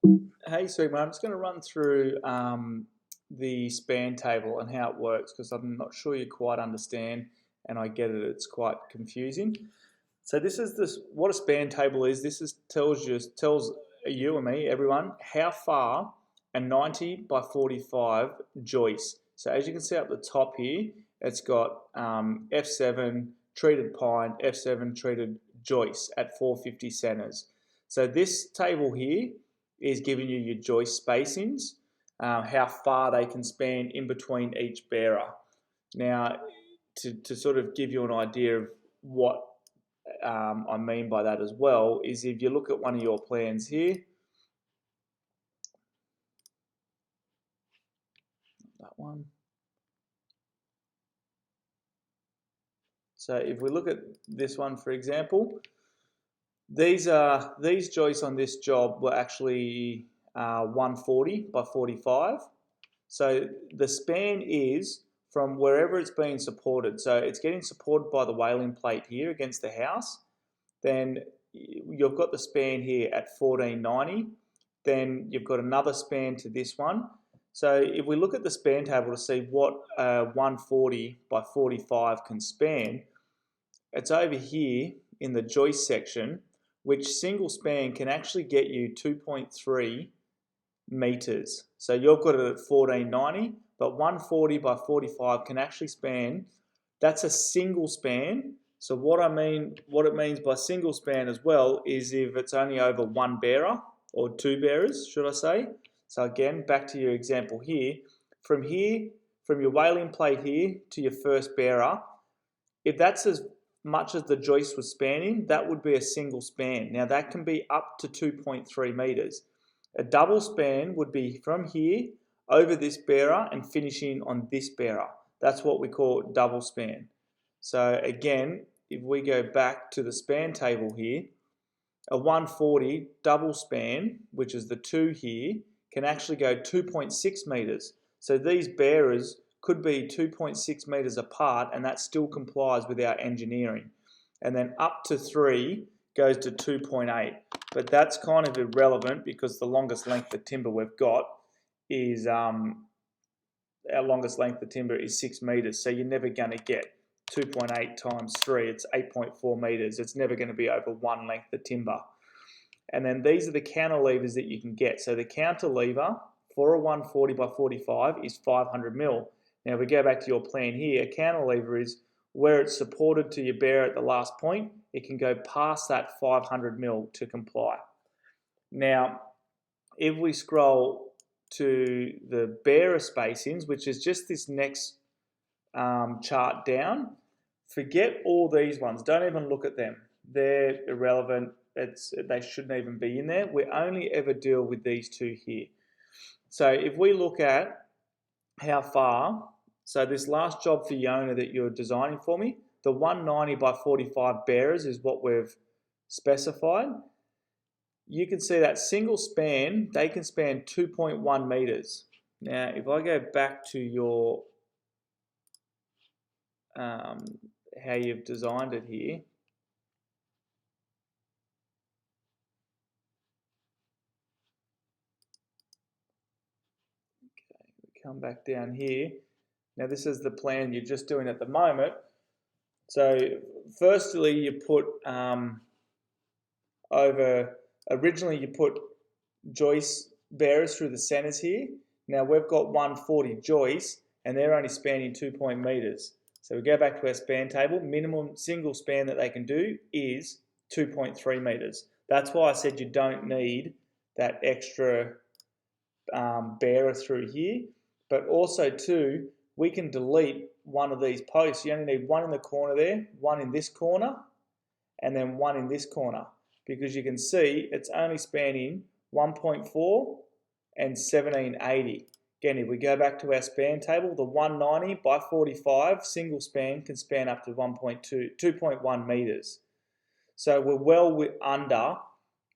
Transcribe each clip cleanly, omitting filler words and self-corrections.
Hey, Sweetman, I'm just going to run through the span table and how it works because I'm not sure you quite understand, and I get it, it's quite confusing. So this is what a span table is. This is tells you and me, everyone, how far a 90 by 45 joist. So as you can see up the top here, it's got F7 treated pine, F7 treated joist at 450 centers. So this table here is giving you your joist spacings, how far they can span in between each bearer. Now, to sort of give you an idea of what I mean by that as well, is if you look at one of your plans here, that one. So if we look at this one, for example, these joists on this job were actually 140 by 45. So the span is from wherever it's being supported. So it's getting supported by the whaling plate here against the house. Then you've got the span here at 1490. Then you've got another span to this one. So if we look at the span table to see what 140 by 45 can span, it's over here in the joist section, which single span can actually get you 2.3 meters. So you've got it at 1490, but 140 by 45 can actually span. That's a single span. So what it means by single span as well is if it's only over one bearer or two bearers, should I say. So again, back to your example here, from your whaling plate here to your first bearer, if that's as much as the joist was spanning, that would be a single span. Now that can be up to 2.3 meters. A double span would be from here over this bearer and finishing on this bearer. That's what we call double span. So again, if we go back to the span table here, a 140 double span, which is the two here, can actually go 2.6 meters. So these bearers could be 2.6 meters apart, and that still complies with our engineering. And then up to 3 goes to 2.8. But that's kind of irrelevant because the longest length of timber we've got is our longest length of timber is 6 meters. So you're never going to get 2.8 times 3. It's 8.4 meters. It's never going to be over one length of timber. And then these are the counterlevers that you can get. So the counterlever for a 140 by 45 is 500 mil. Now if we go back to your plan here, a counterlever is where it's supported to your bearer at the last point, it can go past that 500 mil to comply. Now, if we scroll to the bearer spacings, which is just this next chart down, forget all these ones. Don't even look at them. They're irrelevant. They shouldn't even be in there. We only ever deal with these two here. So if we look at how far, so this last job for Yona that you're designing for me, the 190 by 45 bearers is what we've specified. You can see that single span, they can span 2.1 meters. Now, if I go back to your how you've designed it here, come back down here. Now this is the plan you're just doing at the moment. So firstly you put originally you put joist bearers through the centers here. Now we've got 140 joists and they're only spanning 2 meters. So we go back to our span table, minimum single span that they can do is 2.3 meters. That's why I said you don't need that extra bearer through here. But also too, we can delete one of these posts. You only need one in the corner there, one in this corner, and then one in this corner. Because you can see it's only spanning 1.4 and 1780. Again, if we go back to our span table, the 190 by 45 single span can span up to 2.1 meters. So we're well under,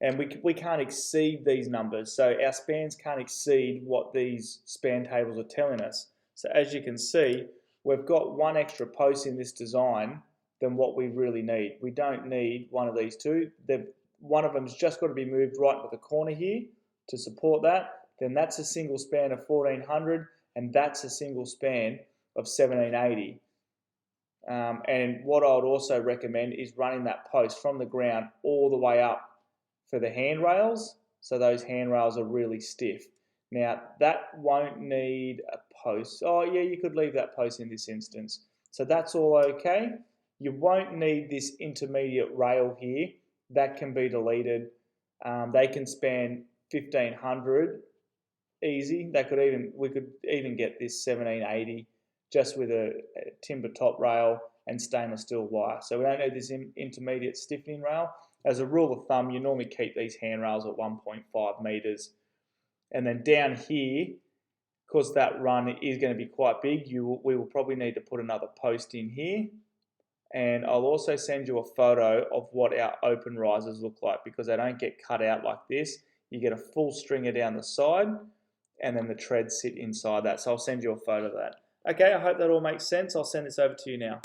and we can't exceed these numbers. So our spans can't exceed what these span tables are telling us. So as you can see, we've got one extra post in this design than what we really need. We don't need one of these two. One of them's just got to be moved right into the corner here. to support that, then that's a single span of 1400, and that's a single span of 1780. And what I would also recommend is running that post from the ground all the way up for the handrails, so those handrails are really stiff. Now, that won't need a post. Oh, yeah, you could leave that post in this instance. So that's all okay. You won't need this intermediate rail here. That can be deleted. They can span 1500 easy. We could even get this 1780 just with a timber top rail and stainless steel wire. So we don't need this intermediate stiffening rail. As a rule of thumb, you normally keep these handrails at 1.5 meters. And then down here, because that run is going to be quite big, we will probably need to put another post in here. And I'll also send you a photo of what our open risers look like, because they don't get cut out like this. You get a full stringer down the side, and then the treads sit inside that. So I'll send you a photo of that. Okay, I hope that all makes sense. I'll send this over to you now.